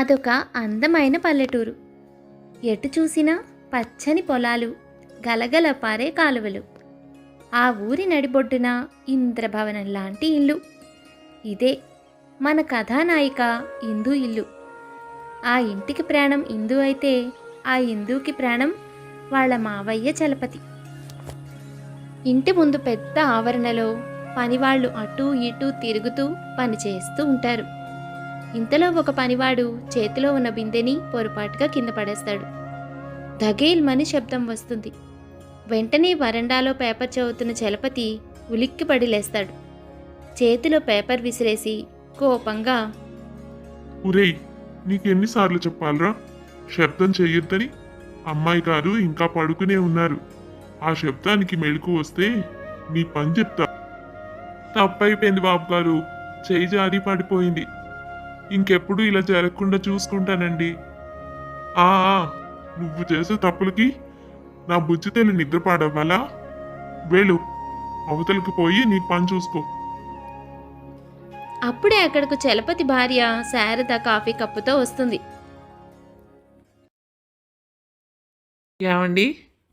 అదొక అందమైన పల్లెటూరు. ఎటు చూసినా పచ్చని పొలాలు, గలగల పారే కాలువలు. ఆ ఊరి నడిబొడ్డున ఇంద్రభవనం లాంటి ఇల్లు. ఇదే మన కథానాయిక ఇందు ఇల్లు. ఆ ఇంటికి ప్రాణం ఇందు అయితే, ఆ ఇందుకి ప్రాణం వాళ్ళ మావయ్య చలపతి. ఇంటి ముందు పెద్ద ఆవరణలో పనివాళ్ళు అటూ ఇటూ తిరుగుతూ పనిచేస్తూ ఉంటారు. ఇంతలో ఒక పనివాడు చేతిలో ఉన్న బిందెని పొరపాటుగా కింద పడేస్తాడు. ధగేల్మని శబ్దం వస్తుంది. వెంటనే వరండాలో పేపర్ చదువుతున్న చలపతి ఉలిక్కిపడి లేస్తాడు. చేతిలో పేపర్ విసిరేసి కోపంగా, ఒరేయ్, నీకెన్నిసార్లు చెప్పాలరా శబ్దం చెయ్యొద్దని? అమ్మాయి గారు ఇంకా పడుకునే ఉన్నారు. ఆ శబ్దానికి మెలకు వస్తే నీ పని చెప్తా. తప్పైపోయింది బాబు గారు, చేయి జారి పడిపోయింది. ఇంకెప్పుడు ఇలా జరగకుండా చూసుకుంటానండి. ఆ ఆ, నువ్వు చేసే తప్పులకి నా బుజ్జి తల్లి నిద్ర పాడవ్వాలా? వేలు అవతలకి పోయి నీ పని చూసుకో. అప్పుడే అక్కడకు చలపతి భార్య శారద కాఫీ కప్పుతో వస్తుంది. ఏమండి,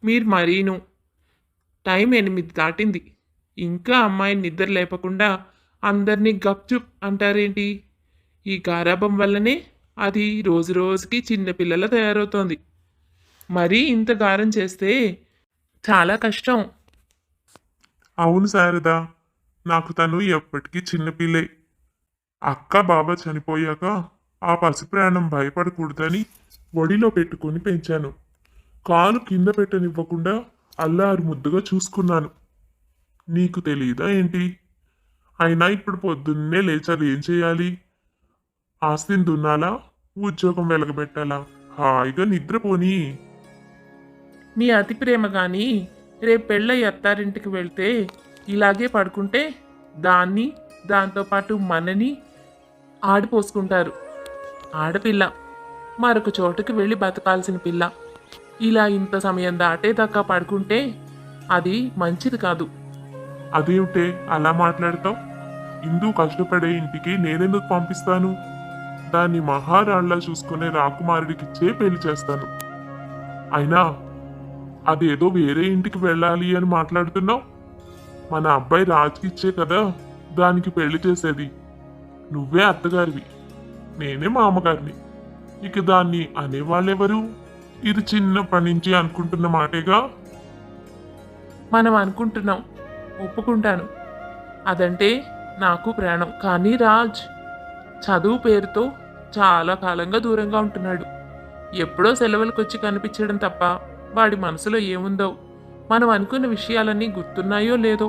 మీరు మరీను టైం 8 దాటింది. ఇంకా అమ్మాయిని నిద్ర లేపకుండా అందరినీ గప్చుప్ అంటారేంటి? ఈ గారాబం వల్లనే అది రోజు రోజుకి చిన్నపిల్లల తయారవుతోంది. మరీ ఇంత గారం చేస్తే చాలా కష్టం. అవును శారదా, నాకు తను ఎప్పటికీ చిన్నపిల్లే. అక్క బాబా చనిపోయాక ఆ పసిప్రాణం భయపడకూడదని ఒడిలో పెట్టుకొని పెంచాను. కాలు కింద పెట్టనివ్వకుండా అల్లారు ముద్దుగా చూసుకున్నాను. నీకు తెలియదా ఏంటి? అయినా ఇప్పుడు పొద్దున్నే లేచాలి, ఏం చేయాలి? ఆస్తిని దున్నాలా? ఉద్యోగం వెలగబెట్టాలా? హాయిగా నిద్రపోని. మీ అతి ప్రేమ కానీ రేపు పెళ్ళయి అత్తారింటికి వెళ్తే ఇలాగే పడుకుంటే దాంతోపాటు మనని ఆడిపోసుకుంటారు. ఆడపిల్ల మరొక చోటుకి వెళ్ళి బతకాల్సిన పిల్ల ఇలా ఇంత సమయం దాటేదాకా పడుకుంటే అది మంచిది కాదు. అదేమిటే అలా మాట్లాడతావు? ఇందు కష్టపడే ఇంటికి నేనెందుకు పంపిస్తాను? దాన్ని మహారాణిలా చూసుకునే రాకుమారుడికిచ్చే పెళ్లి చేస్తాను. అయినా అదేదో వేరే ఇంటికి వెళ్ళాలి అని మాట్లాడుతున్నావు. మన అబ్బాయి రాజుకిచ్చే కదా దానికి పెళ్లి చేసేది. నువ్వే అత్తగారివి, నేనే మామగారిని. ఇక దాన్ని అనేవాళ్ళెవరు? ఇది చిన్నప్పటి నుంచి అనుకుంటున్న మాటేగా. మనం అనుకుంటున్నాం, ఒప్పుకుంటాను. అదంటే నాకు ప్రాణం. కానీ రాజ్ చదువు పేరుతో చాలా కాలంగా దూరంగా ఉంటున్నాడు. ఎప్పుడో సెలవులకు వచ్చి కనిపించడం తప్ప వాడి మనసులో ఏముందో, మనం అనుకున్న విషయాలన్నీ గుర్తున్నాయో లేదో.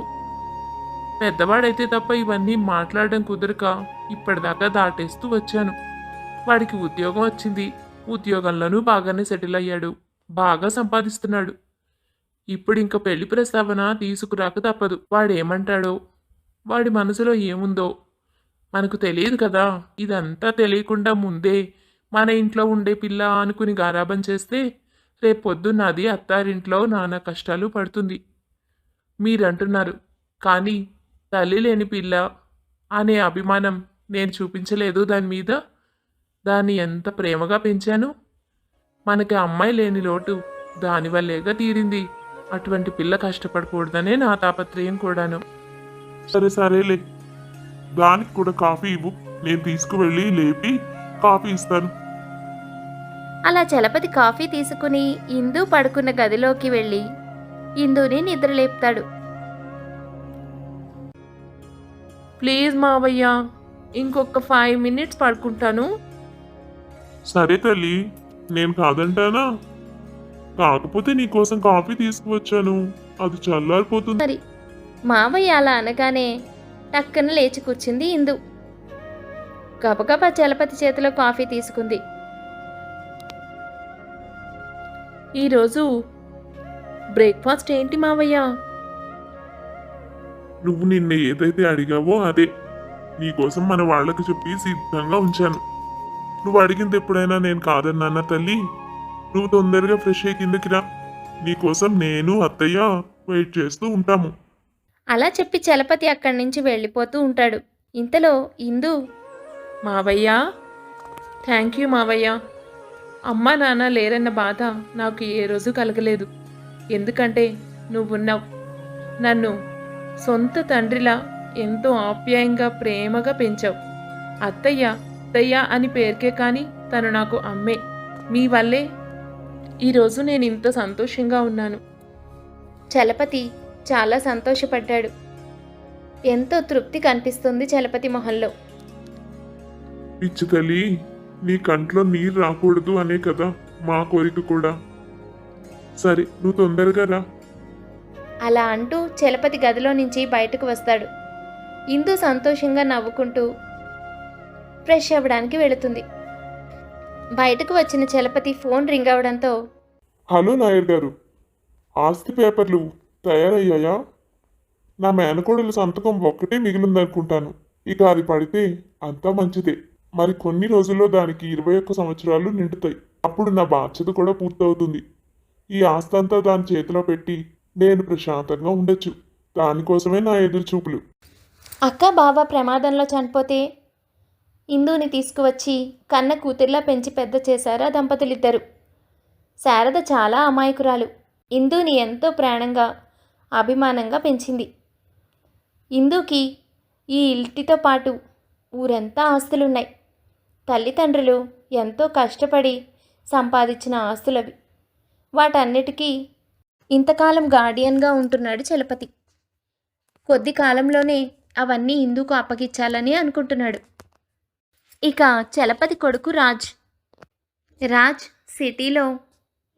పెద్దవాడైతే తప్ప ఇవన్నీ మాట్లాడడం కుదరక ఇప్పటిదాకా దాటేస్తూ వచ్చాను. వాడికి ఉద్యోగం వచ్చింది. ఉద్యోగంలోనూ బాగానే సెటిల్ అయ్యాడు. బాగా సంపాదిస్తున్నాడు. ఇప్పుడు ఇంక పెళ్లి ప్రస్తావన తీసుకురాక తప్పదు. వాడేమంటాడో, వాడి మనసులో ఏముందో మనకు తెలియదు కదా. ఇదంతా తెలియకుండా ముందే మన ఇంట్లో ఉండే పిల్ల అనుకుని గారాబం చేస్తే రేపొద్దున్న అది అత్తారింట్లో నానా కష్టాలు పడుతుంది. మీరంటున్నారు, కానీ తల్లి లేని పిల్ల అనే అభిమానం నేను చూపించలేదు దాని మీద. దాన్ని ఎంత ప్రేమగా పెంచాను. మనకి అమ్మాయి లేని లోటు దానివల్లేగా తీరింది. అటువంటి పిల్ల కష్టపడకూడదనే నా తాపత్రయం కూడాను. సరే సరేలే, దానికి కూడా కాఫీ ఇవ్వు. నేను తీసుకువెళ్ళి లేపి కాఫీ ఇస్తాను. అలా చలపతి కాఫీ తీసుకుని ఇందు పడుకున్న గదిలోకి వెళ్ళి ఇందుని నిద్రలేపుతాడు. ప్లీజ్ మావయ్య, ఇంకొక 5 minutes పడుకుంటాను. సరే తల్లి, నేను కాదంటానా? కాకపోతే నీకోసం కాఫీ తీసుకువచ్చాను, అది చల్లారిపోతుంది. మరి మావయ్య అలా అనగానే టక్కన లేచి కూర్చుంది ఇందు. గబగబా చలపతి చేతిలో కాఫీ తీసుకుంది. ఈరోజు బ్రేక్ఫాస్ట్ ఏంటి మావయ్య? నువ్వు నిన్న ఏదైతే అడిగావో అదే. నీకోసం మన వాళ్ళకి చెప్పి సిద్ధంగా ఉంచాను. నువ్వు అడిగింది ఎప్పుడైనా నేను కాదన్నానా తల్లి? నువ్వు తొందరగా ఫ్రెష్ అయ్యి కిందకి రా. నీకోసం నేను అత్తయ్య వెయిట్ చేస్తూ ఉంటాము. అలా చెప్పి చలపతి అక్కడి నుంచి వెళ్ళిపోతూ ఉంటాడు. ఇంతలో ఇందు, మావయ్య, థ్యాంక్ యూ మావయ్య. అమ్మ నాన్న లేరన్న బాధ నాకు ఏ రోజు కలగలేదు. ఎందుకంటే నువ్వున్నావు. నన్ను సొంత తండ్రిలా ఎంతో ఆప్యాయంగా ప్రేమగా పెంచావు. అత్తయ్య అత్తయ్య అని పేరుకే కానీ తను నాకు అమ్మే. మీ వల్లే ఈరోజు నేను ఇంత సంతోషంగా ఉన్నాను. చలపతి చాలా సంతోషపడ్డాడు. ఎంతో తృప్తి కనిపిస్తుంది చలపతి మొహంలో. పిచ్చి తల్లి, నీ కంట్లో నీరు రాకూడదు అనే కదా మా కోరిక కూడా. సరే, నువ్వు తొందరగా రా. అలా అంటూ చలపతి గదిలో నుంచి బయటకు వస్తాడు. ఇందు సంతోషంగా నవ్వుకుంటూ ఫ్రెష్ అవ్వడానికి వెళుతుంది. బయటకు వచ్చిన చలపతి ఫోన్ రింగ్ అవడంతో, హలో నాయర్ గారు, ఆస్తి పేపర్లు తయారయ్యాయా? నా మేనకోడలు సంతకం ఒక్కటే మిగిలిందనుకుంటాను. ఇక అది పడితే అంతా మంచిదే. మరి కొన్ని రోజుల్లో దానికి 21 సంవత్సరాలు నిండుతాయి. అప్పుడు నా బాధ్యత కూడా పూర్తవుతుంది. ఈ ఆస్తి అంతా దాని చేతిలో పెట్టి నేను ప్రశాంతంగా ఉండొచ్చు. దానికోసమే నా ఎదురు చూపులు. అక్క బావ ప్రమాదంలో చనిపోతే ఇందుని తీసుకువచ్చి కన్న కూతుర్లా పెంచి పెద్ద చేశారు ఆ దంపతులిద్దరు. శారద చాలా అమాయకురాలు. ఇందుని ఎంతో ప్రాణంగా అభిమానంగా పెంచింది. ఇందుకి ఈ ఇంటితో పాటు ఊరంతా ఆస్తులున్నాయి. తల్లిదండ్రులు ఎంతో కష్టపడి సంపాదించిన ఆస్తులవి. వాటన్నిటికీ ఇంతకాలం గార్డియన్గా ఉంటున్నాడు చలపతి. కొద్ది కాలంలోనే అవన్నీ ఇందుకు అప్పగించాలని అనుకుంటున్నాడు. ఇక చలపతి కొడుకు రాజ్. రాజ్ సిటీలో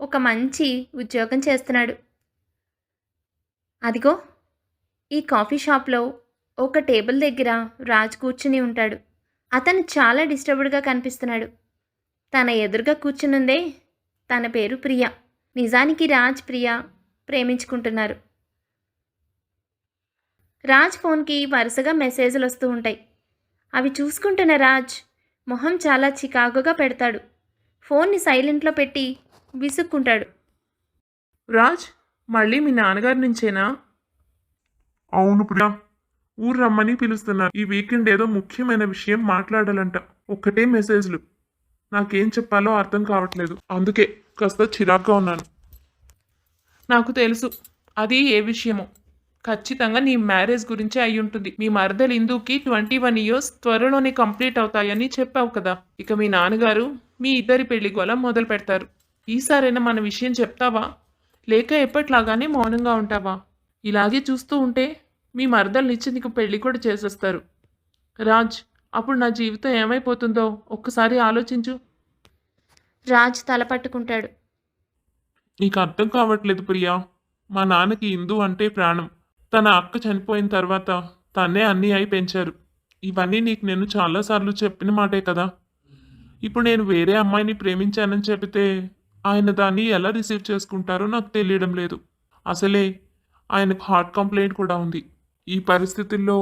ఒక మంచి ఉద్యోగం చేస్తున్నాడు. అదిగో ఈ కాఫీ షాప్లో ఒక టేబుల్ దగ్గర రాజ్ కూర్చుని ఉంటాడు. అతను చాలా డిస్టర్బ్డ్గా కనిపిస్తున్నాడు. తన ఎదురుగా కూర్చునుందే తన పేరు ప్రియ. నిజానికి రాజ్ ప్రియ ప్రేమించుకుంటున్నారు. రాజ్ ఫోన్కి వరుసగా మెసేజ్లు వస్తూ ఉంటాయి. అవి చూసుకుంటున్న రాజ్ మొహం చాలా చికాకుగా పెడతాడు. ఫోన్ని సైలెంట్లో పెట్టి విసుక్కుంటాడు. రాజ్, మళ్ళీ మీ నాన్నగారి నుంచేనా? అవును ప్రియా, ఊరు రమ్మని పిలుస్తున్నారు. ఈ వీకెండ్ ఏదో ముఖ్యమైన విషయం మాట్లాడాలంట. ఒక్కటే మెసేజ్లు. నాకేం చెప్పాలో అర్థం కావట్లేదు. అందుకే కాస్త చిరాగ్గా ఉన్నాను. నాకు తెలుసు అది ఏ విషయమో. ఖచ్చితంగా నీ మ్యారేజ్ గురించి అయి ఉంటుంది. మీ మరదలు ఇందుకి 21 ఇయర్స్ త్వరలోనే కంప్లీట్ అవుతాయని చెప్పావు కదా. ఇక మీ నాన్నగారు మీ ఇద్దరి పెళ్లి గోల మొదలు పెడతారు. ఈసారైనా మన విషయం చెప్తావా, లేక ఎప్పట్లాగానే మౌనంగా ఉంటావా? ఇలాగే చూస్తూ ఉంటే మీ మరదల్నిచ్చి నీకు పెళ్లి కూడా చేసేస్తారు. రాజ్, అప్పుడు నా జీవితం ఏమైపోతుందో ఒక్కసారి ఆలోచించు. రాజ్ తల పట్టుకుంటాడు. నీకు అర్థం కావట్లేదు ప్రియా. మా నాన్నకి ఇందు అంటే ప్రాణం. తన అక్క చనిపోయిన తర్వాత తన్నే అన్నీ అయి పెంచారు. ఇవన్నీ నీకు నేను చాలాసార్లు చెప్పిన మాటే కదా. ఇప్పుడు నేను వేరే అమ్మాయిని ప్రేమించానని చెబితే ఆయన దాన్ని ఎలా రిసీవ్ చేసుకుంటారో నాకు తెలియడం లేదు. అసలే ఆయనకు హార్ట్ కంప్లైంట్ కూడా ఉంది. ఈ పరిస్థితుల్లో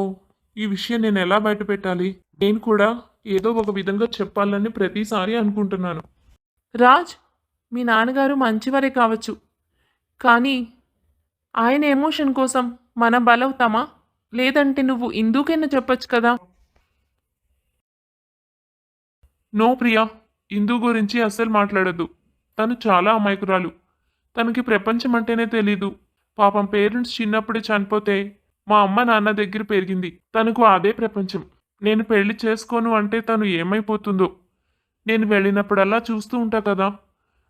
ఈ విషయం నేను ఎలా బయట పెట్టాలి? నేను కూడా ఏదో ఒక విధంగా చెప్పాలని ప్రతిసారి అనుకుంటున్నాను. రాజ్, మీ నాన్నగారు మంచివారే కావచ్చు, కానీ ఆయన ఎమోషన్ కోసం మనం బలవుతామా? లేదంటే నువ్వు ఇందుకైనా చెప్పొచ్చు కదా. నో ప్రియా, ఇందు గురించి అస్సలు మాట్లాడద్దు. తను చాలా అమాయకురాలు. తనకి ప్రపంచం అంటేనే తెలీదు. పాపం పేరెంట్స్ చిన్నప్పుడే చనిపోతే మా అమ్మ నాన్న దగ్గర పెరిగింది. తనకు అదే ప్రపంచం. నేను పెళ్లి చేసుకోను అంటే తను ఏమైపోతుందో. నేను వెళ్ళినప్పుడల్లా చూస్తూ ఉంటా కదా.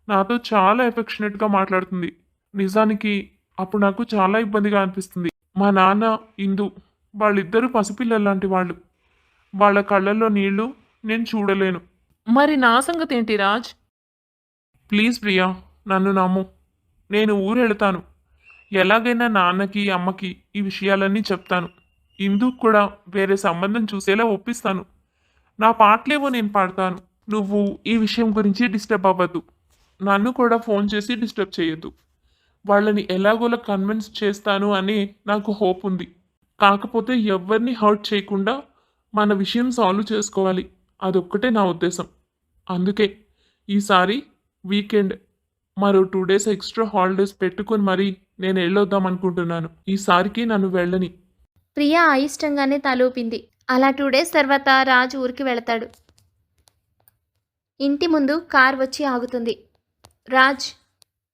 నాతో చాలా ఎఫెక్షనేట్గా మాట్లాడుతుంది. నిజానికి అప్పుడు నాకు చాలా ఇబ్బందిగా అనిపిస్తుంది. మా నాన్న ఇందు వాళ్ళిద్దరూ పసిపిల్లలు లాంటి వాళ్ళు. వాళ్ళ కళ్ళల్లో నీళ్లు నేను చూడలేను. మరి నా సంగతి ఏంటి రాజ్? ప్లీజ్ ప్రియా, నన్ను నమ్ము. నేను ఊరు వెళతాను. ఎలాగైనా నాన్నకి అమ్మకి ఈ విషయాలన్నీ చెప్తాను. ఇందుకు కూడా వేరే సంబంధం చూసేలా ఒప్పిస్తాను. నా పాటలేవో నేను పాడతాను. నువ్వు ఈ విషయం గురించి డిస్టర్బ్ అవ్వద్దు. నన్ను కూడా ఫోన్ చేసి డిస్టర్బ్ చేయొద్దు. వాళ్ళని ఎలాగోలా కన్విన్స్ చేస్తాను అని నాకు హోప్ ఉంది. కాకపోతే ఎవరిని హర్ట్ చేయకుండా మన విషయం సాల్వ్ చేసుకోవాలి. అదొక్కటే నా ఉద్దేశం. అందుకే ఈసారి వీకెండ్ మరో 2 days ఎక్స్ట్రా హాలిడేస్ పెట్టుకొని మరీ నేను వెళ్ళొద్దాం అనుకుంటున్నాను. ఈసారికి నన్ను వెళ్ళని. ప్రియ అయిష్టంగానే తలూపింది. అలా 2 days తర్వాత రాజు ఊరికి వెళతాడు. ఇంటి ముందు కార్ వచ్చి ఆగుతుంది. రాజ్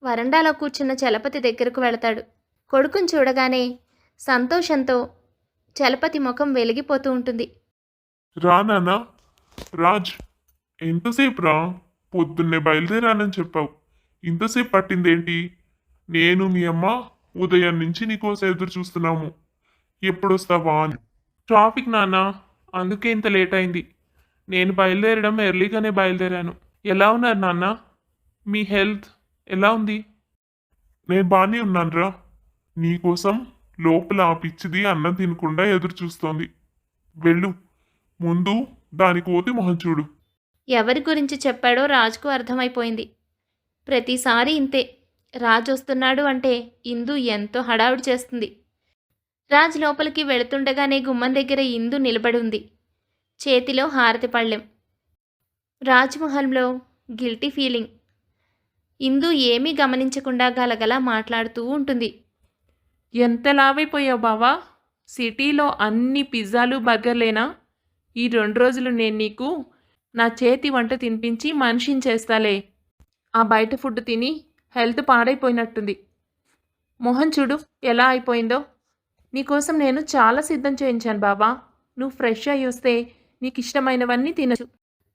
వరండాలో కూర్చున్న చలపతి దగ్గరకు వెళతాడు. కొడుకుని చూడగానే సంతోషంతో చలపతి ముఖం వెలిగిపోతూ ఉంటుంది. రా నాన్న. రాజ్, ఎంతసేపు రా? పొద్దున్నే బయలుదేరానని చెప్పావు, ఇంతసేపు పట్టిందేంటి? నేను మీ అమ్మ ఉదయం నుంచి నీకోసం ఎదురు చూస్తున్నాము, ఎప్పుడొస్తావా అని. ట్రాఫిక్ నాన్న, అందుకే ఇంత లేట్ అయింది. నేను బయలుదేరడం ఎర్లీగానే బయలుదేరాను. ఎలా ఉన్నారు నాన్న? మీ హెల్త్ ఎలా ఉంది? నేను బాగానే ఉన్నానురా. నీకోసం లోపల ఆ పిచ్చిది అన్నం తినకుండా ఎదురు చూస్తోంది. వెళ్ళు, ముందు దాని కోతి మొహం చూడు. ఎవరి గురించి చెప్పాడో రాజ్కు అర్థమైపోయింది. ప్రతిసారి ఇంతే. రాజ్ వస్తున్నాడు అంటే ఇందు ఎంతో హడావుడి చేస్తుంది. రాజ్ లోపలికి వెళుతుండగానే గుమ్మం దగ్గర ఇందు నిలబడి ఉంది, చేతిలో హారతి పళ్ళెం. రాజ్ మొహంలో గిల్టీ ఫీలింగ్. ఇందు ఏమీ గమనించకుండా గలగలా మాట్లాడుతూ ఉంటుంది. ఎంత లావైపోయావు బావా? సిటీలో అన్ని పిజ్జాలు బర్గర్లేనా? ఈ 2 రోజులు నేను నీకు నా చేతి వంట తినిపించి మనిషిని చేస్తాలే. ఆ బయట ఫుడ్ తిని హెల్త్ పాడైపోయినట్టుంది. మొహం చూడు ఎలా అయిపోయిందో. నీకోసం నేను చాలా సిద్ధం చేయించాను బావా. నువ్వు ఫ్రెష్ అయ్యి వస్తే నీకు ఇష్టమైనవన్నీ తినచ్చు.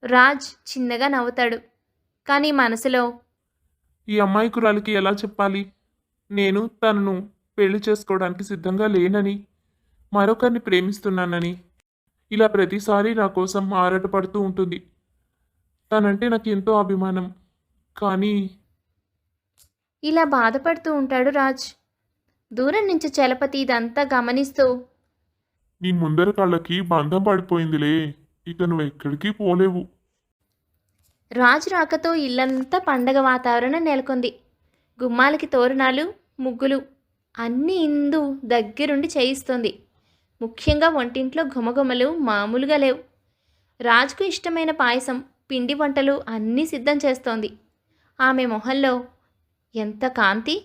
రాజ్ చిన్నగా నవ్వుతాడు, కానీ మనసులో ఈ అమ్మాయికురాలికి ఎలా చెప్పాలి? నేను తనను పెళ్లి చేసుకోవడానికి సిద్ధంగా లేనని, మరొకరిని ప్రేమిస్తున్నానని. ఇలా ప్రతిసారి నా కోసం ఆరాటపడుతూ ఉంటుంది. తనంటే నాకు ఎంతో అభిమానం. కానీ ఇలా బాధపడుతూ ఉంటాడు రాజ్. దూరం నుంచి చలపతి ఇదంతా గమనిస్తూ, నీ ముందర కళ్ళకి బంధం పడిపోయిందిలే, ఇక నువ్వు ఎక్కడికి పోలేవు. రాజు రాకతో ఇల్లంతా పండగ వాతావరణం నెలకొంది. గుమ్మాలకి తోరణాలు, ముగ్గులు అన్నీ ఇందు దగ్గరుండి చేయిస్తోంది. ముఖ్యంగా వంటింట్లో ఘుమఘుమలు మామూలుగా లేవు. రాజుకు ఇష్టమైన పాయసం, పిండి వంటలు అన్నీ సిద్ధం చేస్తోంది. ఆమె మొహంలో ఎంత కాంతి!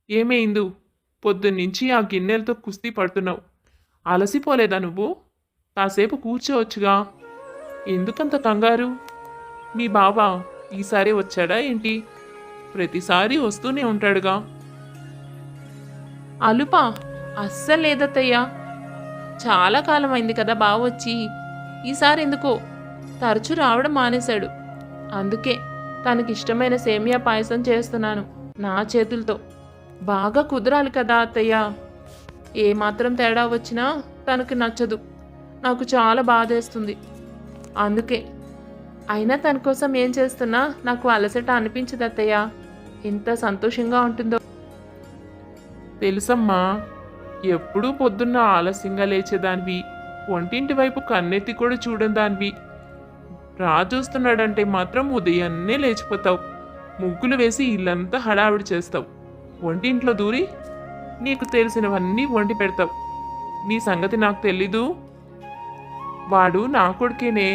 ఏమే ఇందు, పొద్దున్నుంచి ఆ గిన్నెలతో కుస్తీ పడుతున్నావు. అలసిపోలేదా నువ్వు? కాసేపు కూర్చోవచ్చుగా. ఎందుకంత కంగారు? మీ బావ ఈసారి వచ్చాడా ఏంటి? ప్రతిసారి వస్తూనే ఉంటాడుగా. అలుపా అస్సలు లేదత్తయ్యా. చాలా కాలం అయింది కదా బావ వచ్చి. ఈసారి ఎందుకో తరచూ రావడం మానేశాడు. అందుకే తనకిష్టమైన సేమియా పాయసం చేస్తున్నాను నా చేతులతో. బాగా కుదరాలి కదా అత్తయ్య. ఏమాత్రం తేడా వచ్చినా తనకు నచ్చదు. నాకు చాలా బాధేస్తుంది. అందుకే. అయినా తన కోసం ఏం చేస్తున్నా నాకు అలసట అనిపించదు అత్తయ్య. ఎంత సంతోషంగా ఉంటుందో తెలుసమ్మా. ఎప్పుడూ పొద్దున్న ఆలస్యంగా లేచేదానివి, వంటింటి వైపు కన్నెత్తి కూడా చూడని దానివి. చూస్తున్నాడంటే మాత్రం ఉదయాన్నే లేచిపోతావు. ముగ్గులు వేసి ఇల్లంతా హడావిడి చేస్తావు. వంటింట్లో దూరి నీకు తెలిసినవన్నీ వండి పెడతావు. నీ సంగతి నాకు తెలీదు. వాడు నా కొడుకేనే,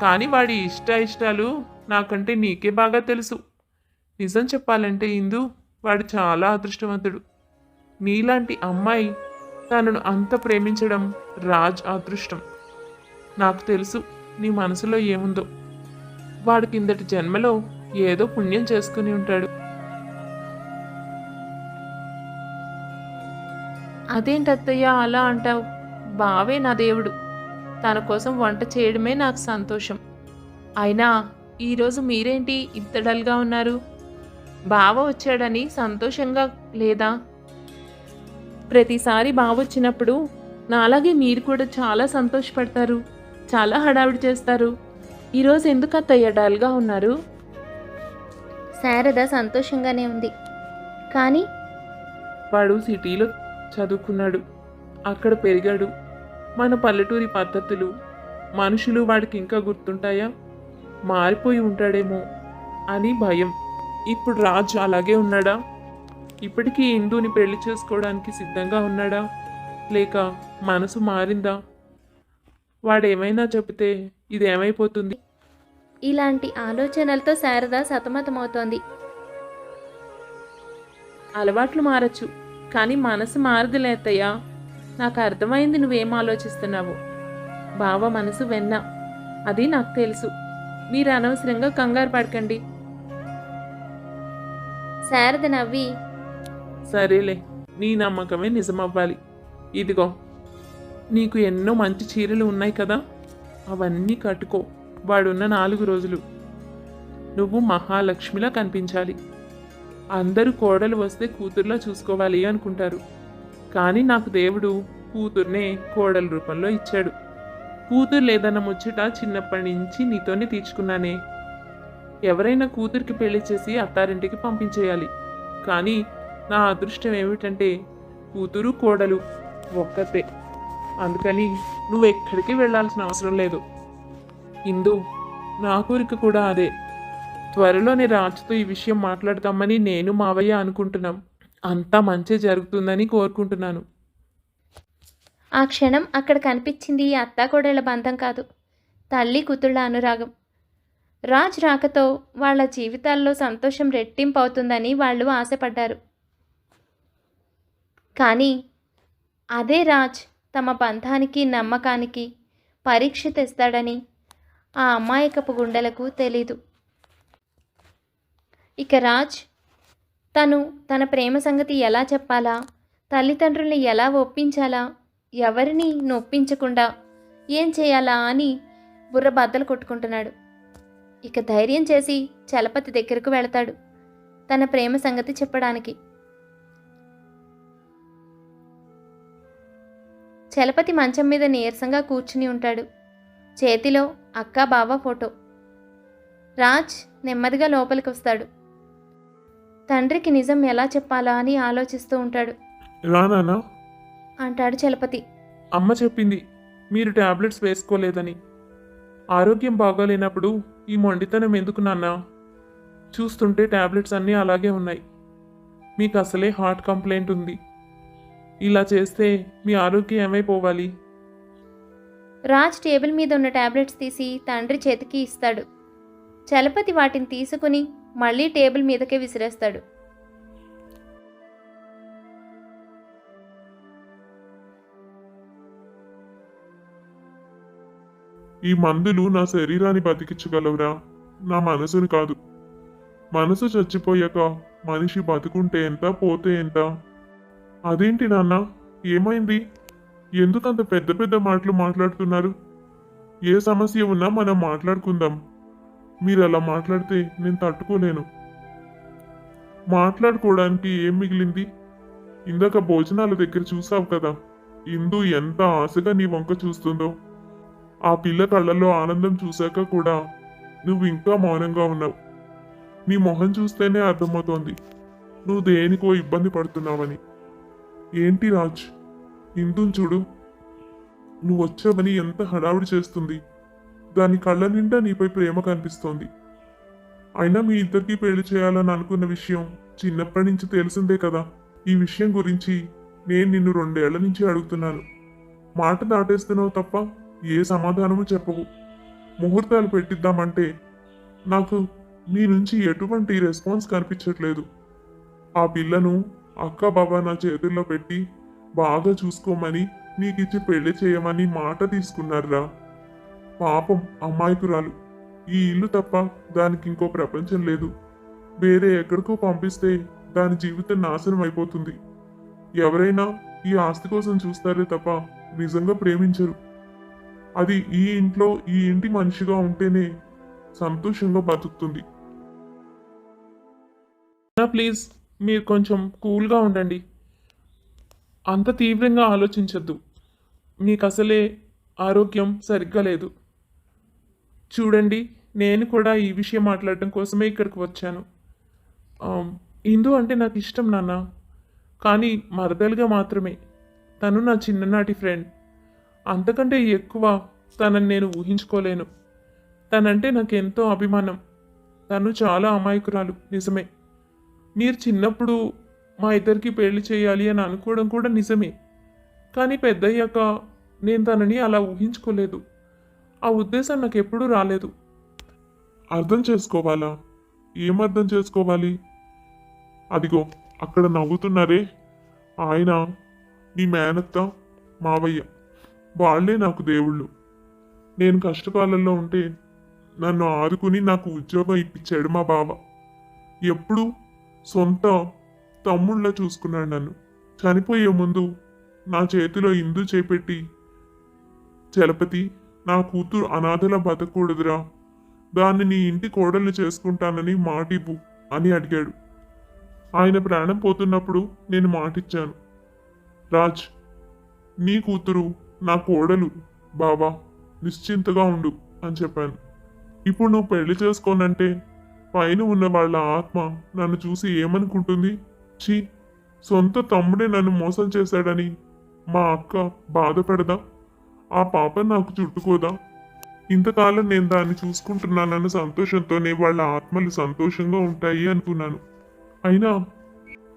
కానీ వాడి ఇష్టాలు నాకంటే నీకే బాగా తెలుసు. నిజం చెప్పాలంటే ఇందు, వాడు చాలా అదృష్టవంతుడు. నీలాంటి అమ్మాయి తనను అంత ప్రేమించడం రాజ్ అదృష్టం. నాకు తెలుసు నీ మనసులో ఏముందో. వాడు కిందటి జన్మలో ఏదో పుణ్యం చేసుకుని ఉంటాడు. అదేంటత్తయ్య అలా అంటావు? బావే నా దేవుడు. తన కోసం వంట చేయడమే నాకు సంతోషం. అయినా ఈరోజు మీరేంటి ఇంత డల్గా ఉన్నారు? బావ వచ్చాడని సంతోషంగా లేదా? ప్రతిసారి బావ వచ్చినప్పుడు నాలాగే మీరు కూడా చాలా సంతోషపడతారు, చాలా హడావిడి చేస్తారు. ఈరోజు ఎందుకు అత్తయ్య డల్గా ఉన్నారు? శారద సంతోషంగానే ఉంది, కానీ వాడు సిటీలో చదువుకున్నాడు, అక్కడ పెరిగాడు. మన పల్లెటూరి పద్ధతులు, మనుషులు వాడికి ఇంకా గుర్తుంటాయా? మారిపోయి ఉంటాడేమో అని భయం. ఇప్పుడు రాజ్ అలాగే ఉన్నాడా? ఇప్పటికీ ఇందుని పెళ్లి చేసుకోవడానికి సిద్ధంగా ఉన్నాడా? లేక మనసు మారిందా? వాడేమైనా చెబితే ఇదేమైపోతుంది? ఇలాంటి ఆలోచనలతో శారద సతమతమవుతోంది. అలవాట్లు మారచ్చు, కానీ మనసు మారదులే అత్తయ్య. నాకు అర్థమైంది నువ్వేం ఆలోచిస్తున్నావు. బావ మనసు వెన్న, అది నాకు తెలుసు. మీరు అనవసరంగా కంగారు పడకండి. శారద నవ్వి, సరేలే, నీ నమ్మకమే నిజమవ్వాలి. ఇదిగో, నీకు ఎన్నో మంచి చీరలు ఉన్నాయి కదా, అవన్నీ కట్టుకో. వాడున్న 4 రోజులు నువ్వు మహాలక్ష్మిలా కనిపించాలి. అందరూ కోడలు వస్తే కూతుర్లా చూసుకోవాలి అనుకుంటారు, కానీ నాకు దేవుడు కూతుర్నే కోడల రూపంలో ఇచ్చాడు. కూతురు లేదన్న ముచ్చట చిన్నప్పటి నుంచి నీతోనే తీర్చుకున్నానే. ఎవరైనా కూతురికి పెళ్లి చేసి అత్తారింటికి పంపించేయాలి, కానీ నా అదృష్టం ఏమిటంటే కూతురు కోడలు ఒక్కతే. అందుకని నువ్వు ఎక్కడికి వెళ్ళాల్సిన అవసరం లేదు. ఇందు, నా కోరిక కూడా అదే. త్వరలోనే రాజుతో ఈ విషయం మాట్లాడతామని నేను మావయ్య అనుకుంటున్నాం. అంతా మంచి జరుగుతుందని కోరుకుంటున్నాను. ఆ క్షణం అక్కడ కనిపించింది అత్తాకోడళ్ల బంధం కాదు, తల్లి కూతుళ్ళ అనురాగం. రాజ్ రాకతో వాళ్ళ జీవితాల్లో సంతోషం రెట్టింపు అవుతుందని వాళ్ళు ఆశపడ్డారు. కానీ అదే రాజ్ తమ బంధానికి నమ్మకానికి పరీక్ష తెస్తాడని ఆ అమాయకపు గుండెలకు తెలీదు. ఇక రాజ్ తన ప్రేమ సంగతి ఎలా చెప్పాలా, తల్లిదండ్రుల్ని ఎలా ఒప్పించాలా, ఎవరిని నొప్పించకుండా ఏం చేయాలా అని బుర్ర బద్దలు కొట్టుకుంటున్నాడు. ఇక ధైర్యం చేసి చలపతి దగ్గరకు వెళతాడు తన ప్రేమ సంగతి చెప్పడానికి. చలపతి మంచం మీద నీరసంగా కూర్చుని ఉంటాడు. చేతిలో అక్క బావ ఫోటో. రాజ్ నెమ్మదిగా లోపలికి వస్తాడు. తండ్రికి నిజం ఎలా చెప్పాలా అని ఆలోచిస్తూ ఉంటాడు. రానా అంటాడు చలపతి. అమ్మ చెప్పింది మీరు టాబ్లెట్స్ వేసుకోలేదని. ఆరోగ్యం బాగోలేనప్పుడు ఈ మొండితనం ఎందుకు నాన్నా? చూస్తుంటే టాబ్లెట్స్ అన్నీ అలాగే ఉన్నాయి. మీకు అసలే హార్ట్ కంప్లైంట్ ఉంది. ఇలా చేస్తే మీ ఆరోగ్యం ఏమైపోవాలి? రాజ్ టేబుల్ మీద ఉన్న టాబ్లెట్స్ తీసి తండ్రి చేతికి ఇస్తాడు. చలపతి వాటిని తీసుకుని మళ్ళీ టేబుల్ మీదకే విసిరేస్తాడు. ఈ మందులు నా శరీరాన్ని బతికించగలవురా, నా మనసుని కాదు. మనసు చచ్చిపోయాక మనిషి బతుకుంటే ఎంత, పోతే ఎంత? అదేంటి నాన్న, ఏమైంది? ఎందుకంత పెద్ద పెద్ద మాటలు మాట్లాడుతున్నారు? ఏ సమస్య ఉన్నా మనం మాట్లాడుకుందాం. మీరు అలా మాట్లాడితే నేను తట్టుకోలేను. మాట్లాడుకోవడానికి ఏం మిగిలింది? ఇందాక భోజనాల దగ్గర చూసావు కదా, ఇందు ఎంత ఆశగా నీ వంక చూస్తుందో. ఆ పిల్ల కళ్ళల్లో ఆనందం చూశాక కూడా నువ్వు ఇంకా మౌనంగా ఉన్నావు. నీ మొహం చూస్తేనే అర్థమవుతోంది నువ్వు దేనికో ఇబ్బంది పడుతున్నావని. ఏంటి రాజ్, ఇందుని చూడు, నువ్వు వచ్చావని ఎంత హడావుడి చేస్తుంది. దాని కళ్ళ నిండా నీపై ప్రేమ కనిపిస్తోంది. అయినా మీ ఇద్దరికి పెళ్లి చేయాలని అనుకున్న విషయం చిన్నప్పటి నుంచి తెలిసిందే కదా. ఈ విషయం గురించి నేను నిన్ను 2 ఏళ్ల నుంచి అడుగుతున్నాను. మాట దాటేస్తున్నావు తప్ప ఏ సమాధానము చెప్పవు. ముహూర్తాలు పెట్టిద్దామంటే నాకు నీ నుంచి ఎటువంటి రెస్పాన్స్ కనిపించట్లేదు. ఆ పిల్లను అక్క బాబా నా చేతుల్లో పెట్టి బాగా చూసుకోమని నీకిచ్చి పెళ్లి చేయమని మాట తీసుకున్నారా. పాపం అమాయకురాలు. ఈ ఇల్లు తప్ప దానికి ఇంకో ప్రపంచం లేదు. వేరే ఎక్కడికో పంపిస్తే దాని జీవితం నాశనం అయిపోతుంది. ఎవరైనా ఈ ఆస్తి కోసం చూస్తారే తప్ప నిజంగా ప్రేమించరు. అది ఈ ఇంట్లో ఈ ఇంటి మనిషిగా ఉంటేనే సంతోషంగా బతుకుతుంది. ప్లీజ్, మీరు కొంచెం కూల్గా ఉండండి. అంత తీవ్రంగా ఆలోచించద్దు. మీకు అసలే ఆరోగ్యం సరిగ్గా లేదు. చూడండి, నేను కూడా ఈ విషయం మాట్లాడటం కోసమే ఇక్కడికి వచ్చాను. ఇందు అంటే నాకు ఇష్టం నాన్న, కానీ మరదలుగా మాత్రమే. తను నా చిన్ననాటి ఫ్రెండ్. అంతకంటే ఎక్కువ తనని నేను ఊహించుకోలేను. తనంటే నాకు ఎంతో అభిమానం. తను చాలా అమాయకురాలు, నిజమే. మీరు చిన్నప్పుడు మా ఇద్దరికి పెళ్లి చేయాలి అని అనుకోవడం కూడా నిజమే. కానీ పెద్దయ్యాక నేను తనని అలా ఊహించుకోలేదు. ఆ ఉద్దేశం నాకు ఎప్పుడూ రాలేదు. అర్థం చేసుకోవాలా? ఏం అర్థం చేసుకోవాలి? అదిగో అక్కడ నవ్వుతున్నారే, ఆయన నీ మేనత్త మావయ్య. వాళ్ళే నాకు దేవుళ్ళు. నేను కష్టకాలంలో ఉంటే నన్ను ఆదుకుని నాకు ఉద్యోగం ఇప్పించాడు మా బావ. ఎప్పుడు సొంత తమ్ముళ్ళ చూసుకున్నాడు నన్ను. చనిపోయే ముందు నా చేతిలో ఇందు చేపెట్టి, చలపతి, నా కూతురు అనాథలా బతకూడదురా, దాన్ని నీ ఇంటి కోడల్ని చేసుకుంటానని మాటివ్వు అని అడిగాడు. ఆయన ప్రాణం పోతున్నప్పుడు నేను మాటిచ్చాను. రాజ్, నీ కూతురు నా కోడలు బావా, నిశ్చింతగా ఉండు అని చెప్పాను. ఇప్పుడు నువ్వు పెళ్లి చేసుకోనంటే పైన ఉన్న వాళ్ళ ఆత్మ నన్ను చూసి ఏమనుకుంటుంది? ఛీ, సొంత తమ్ముడే నన్ను మోసం చేశాడని మా అక్క బాధపడదా? ఆ పాప నాకు చుట్టుకోదా? ఇంతకాలం నేను దాన్ని చూసుకుంటున్నానన్న సంతోషంతోనే వాళ్ళ ఆత్మలు సంతోషంగా ఉంటాయి అనుకున్నాను. అయినా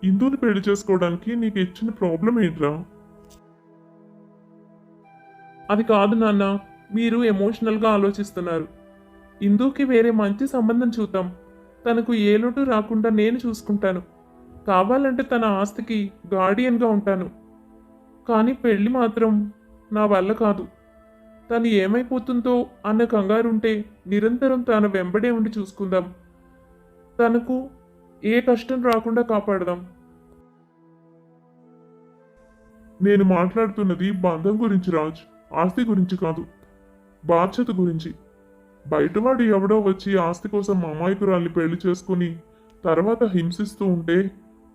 ఇందుని పెళ్లి చేసుకోవడానికి నీకు ఇచ్చిన ప్రాబ్లం ఏంట్రా? అది కాదు నాన్న, మీరు ఎమోషనల్గా ఆలోచిస్తున్నారు. ఇందుకి వేరే మంచి సంబంధం చూద్దాం. తనకు ఏ లోటు రాకుండా నేను చూసుకుంటాను. కావాలంటే తన ఆస్తికి గార్డియన్గా ఉంటాను. కానీ పెళ్ళి మాత్రం నా వల్ల కాదు. తను ఏమైపోతుందో అన్న కంగారుంటే నిరంతరం తన వెంబడే ఉండి చూసుకుందాం. తనకు ఏ కష్టం రాకుండా కాపాడదాం. నేను మాట్లాడుతున్నది బంధం గురించి రాజ్, ఆస్తి గురించి కాదు, బాధ్యత గురించి. బయటవాడు ఎవడో వచ్చి ఆస్తి కోసం అమాయకురాల్ని పెళ్లి చేసుకుని తర్వాత హింసిస్తూ ఉంటే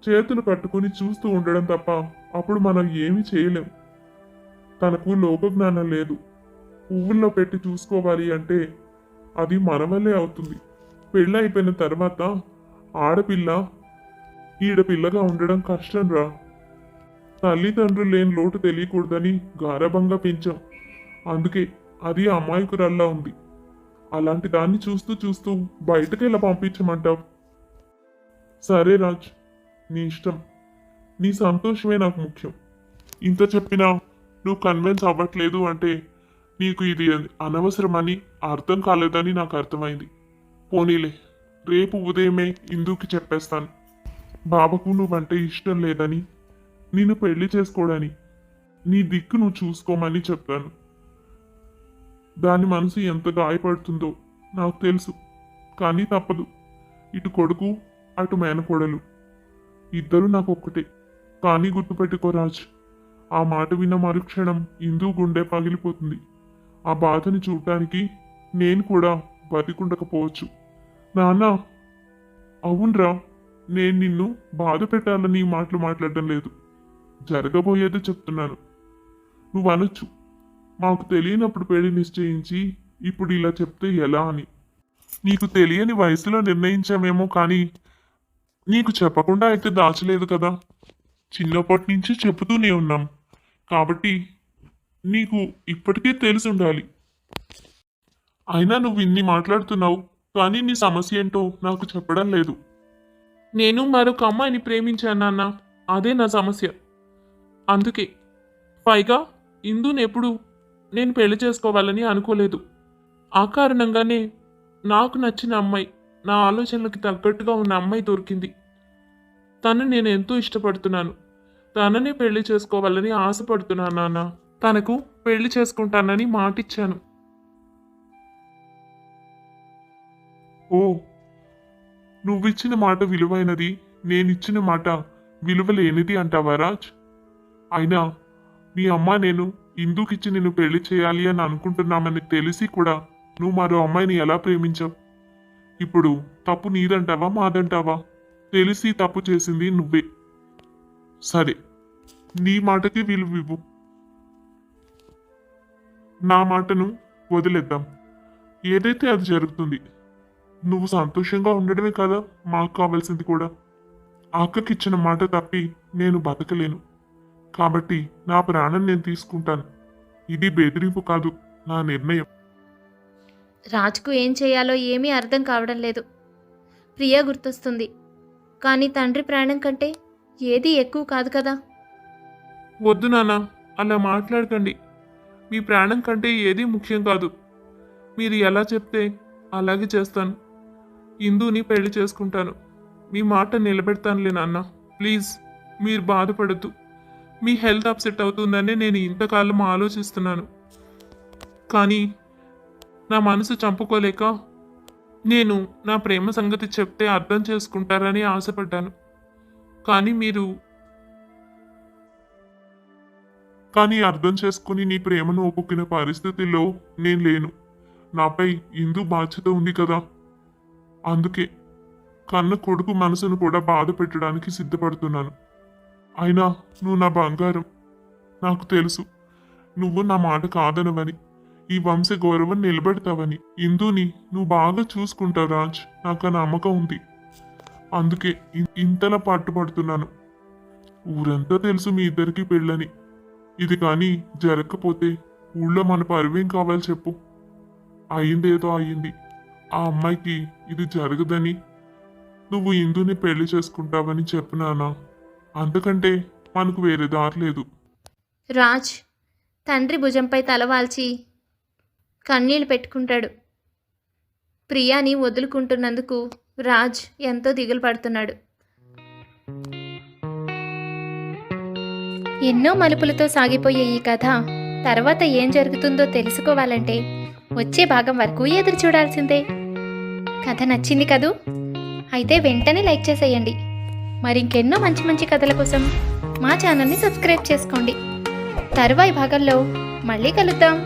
చేతులు కట్టుకుని చూస్తూ ఉండడం తప్ప అప్పుడు మనం ఏమీ చేయలేం. తనకు లోకజ్ఞానం లేదు. పువ్వుల్లో పెట్టి చూసుకోవాలి అంటే అది మన వల్లే అవుతుంది. పెళ్ళి అయిపోయిన తర్వాత ఆడపిల్ల ఈడపిల్లగా ఉండడం కష్టం రా. తల్లిదండ్రులు లేని లోటు తెలియకూడదని గారభంగా పెంచాం. అందుకే అది అమాయకురాల్లా ఉంది. అలాంటి దాన్ని చూస్తూ చూస్తూ బయటకు ఎలా పంపించమంటావు? సరే రాజ్, నీ ఇష్టం. నీ సంతోషమే నాకు ముఖ్యం. ఇంత చెప్పినా నువ్వు కన్విన్స్ అవ్వట్లేదు అంటే నీకు ఇది అనవసరమని అర్థం కాలేదని నాకు అర్థమైంది. పోనీలే, రేపు ఉదయమే ఇందుకి చెప్పేస్తాను. బాబకు నువ్వంటే ఇష్టం లేదని, నిన్ను పెళ్లి చేసుకోవడని, నీ దిక్కు నువ్వు చూసుకోమని చెప్తాను. దాని మనసు ఎంత గాయపడుతుందో నాకు తెలుసు. కానీ తప్పదు. ఇటు కొడుకు, అటు మేనకోడలు, ఇద్దరు నాకు ఒక్కటే. కానీ గుర్తుపెట్టుకో రాజ్, ఆ మాట విన్న మరుక్షణం ఇందు గుండె పగిలిపోతుంది. ఆ బాధని చూడటానికి నేను కూడా బతికుండకపోవచ్చు. నాన్న, అవునరా, నేను నిన్ను బాధ పెట్టాలని ఈ మాటలు మాట్లాడడం లేదు. జరగబోయేది చెప్తున్నాను. నువ్వు అనొచ్చు, మాకు తెలియనప్పుడు పెళ్లి నిశ్చయించి ఇప్పుడు ఇలా చెప్తే ఎలా అని. నీకు తెలియని వయసులో నిర్ణయించామేమో, కానీ నీకు చెప్పకుండా అయితే దాచలేదు కదా. చిన్నప్పటి నుంచి చెబుతూనే ఉన్నాం కాబట్టి నీకు ఇప్పటికే తెలిసి ఉండాలి. అయినా నువ్వు ఇన్ని మాట్లాడుతున్నావు, కానీ నీ సమస్య ఏంటో నాకు చెప్పడం లేదు. నేను మరొక అమ్మాయిని ప్రేమించాను నాన్న, అదే నా సమస్య. అందుకే పైగా ఇందుని ఎప్పుడు నేను పెళ్లి చేసుకోవాలని అనుకోలేదు. ఆ కారణంగానే నాకు నచ్చిన అమ్మాయి, నా ఆలోచనలకు తగ్గట్టుగా ఉన్న అమ్మాయి దొరికింది. తను నేను ఎంతో ఇష్టపడుతున్నాను. తననే పెళ్లి చేసుకోవాలని ఆశపడుతున్నాను నాన్న. తనకు పెళ్లి చేసుకుంటానని మాటిచ్చాను. ఓ, నువ్విచ్చిన మాట విలువైనది, నేనిచ్చిన మాట విలువలేనిది అంటావా రాజ్? అయినా మీ అమ్మ నేను ఇందుకిచ్చి నిన్ను పెళ్లి చేయాలి అని అనుకుంటున్నామని తెలిసి కూడా నువ్వు మరో అమ్మాయిని ఎలా ప్రేమించావు? ఇప్పుడు తప్పు నీదంటావా మాదంటావా? తెలిసి తప్పు చేసింది నువ్వే. సరే, నీ మాటకి విలువ ఇవ్వు. నా మాటను వదిలేద్దాం. ఏదైతే అది జరుగుతుంది. నువ్వు సంతోషంగా ఉండడమే కదా మాకు కావాల్సింది కూడా. అక్కకిచ్చిన మాట తప్పి నేను బతకలేను. కాబట్టి నా ప్రాణం నేను తీసుకుంటాను. ఇది బెదిరింపు కాదు, నా నిర్ణయం. రాజుకు ఏం చేయాలో ఏమీ అర్థం కావడం లేదు. ప్రియ గుర్తొస్తుంది, కానీ తండ్రి ప్రాణం కంటే ఏది ఎక్కువ కాదు కదా. వద్దు నాన్న, అలా మాట్లాడకండి. మీ ప్రాణం కంటే ఏదీ ముఖ్యం కాదు. మీరు ఎలా చెప్తే అలాగే చేస్తాను. ఇందుని పెళ్లి చేసుకుంటాను. మీ మాట నిలబెడతానులే నాన్న. ప్లీజ్, మీరు బాధపడద్దు. మీ హెల్త్ అప్సెట్ అవుతుందనే నేను ఇంతకాలం ఆలోచిస్తున్నాను. కానీ నా మనసు చంపుకోలేక నేను నా ప్రేమ సంగతి చెప్తే అర్థం చేసుకుంటారని ఆశపడ్డాను. కానీ అర్థం చేసుకుని నీ ప్రేమను ఒప్పుకునే పరిస్థితిలో నేను లేను. నాపై ఇందు బాధ్యత ఉంది కదా. అందుకే కన్న కొడుకు మనసును కూడా బాధ పెట్టడానికి సిద్ధపడుతున్నాను. అయినా నువ్వు నా బంగారం. నాకు తెలుసు నువ్వు నా మాట కాదనవని, ఈ వంశ గౌరవం నిలబెడతావని. ఇందుని నువ్వు బాగా చూసుకుంటావు రాజ్, నాకు ఆ నమ్మకం ఉంది. అందుకే ఇంతలా పట్టుపడుతున్నాను. ఊరంతా తెలుసు మీ ఇద్దరికి పెళ్ళని. ఇది కానీ జరగకపోతే ఊళ్ళో మన పరువేం కావాలి చెప్పు. అయిందేదో అయింది. ఆ అమ్మాయికి ఇది జరగదని, నువ్వు ఇందుని పెళ్లి చేసుకుంటావని చెప్పినానా? అంతకంటే మనకు వేరే దారి లేదు. రాజ్ తండ్రి భుజంపై తలవాల్చి కన్నీళ్లు పెట్టుకుంటాడు. ప్రియాని వదులుకుంటున్నందుకు రాజ్ ఎంతో దిగులు పడుతున్నాడు. ఎన్నో మలుపులతో సాగిపోయే ఈ కథ తర్వాత ఏం జరుగుతుందో తెలుసుకోవాలంటే వచ్చే భాగం వరకు ఎదురు చూడాల్సిందే. కథ నచ్చింది కదూ? అయితే వెంటనే లైక్ చేసేయండి. మరింకెన్నో మంచి మంచి కథల కోసం మా ఛానల్ని సబ్స్క్రైబ్ చేసుకోండి. తరువాయి భాగంలో మళ్ళీ కలుద్దాం.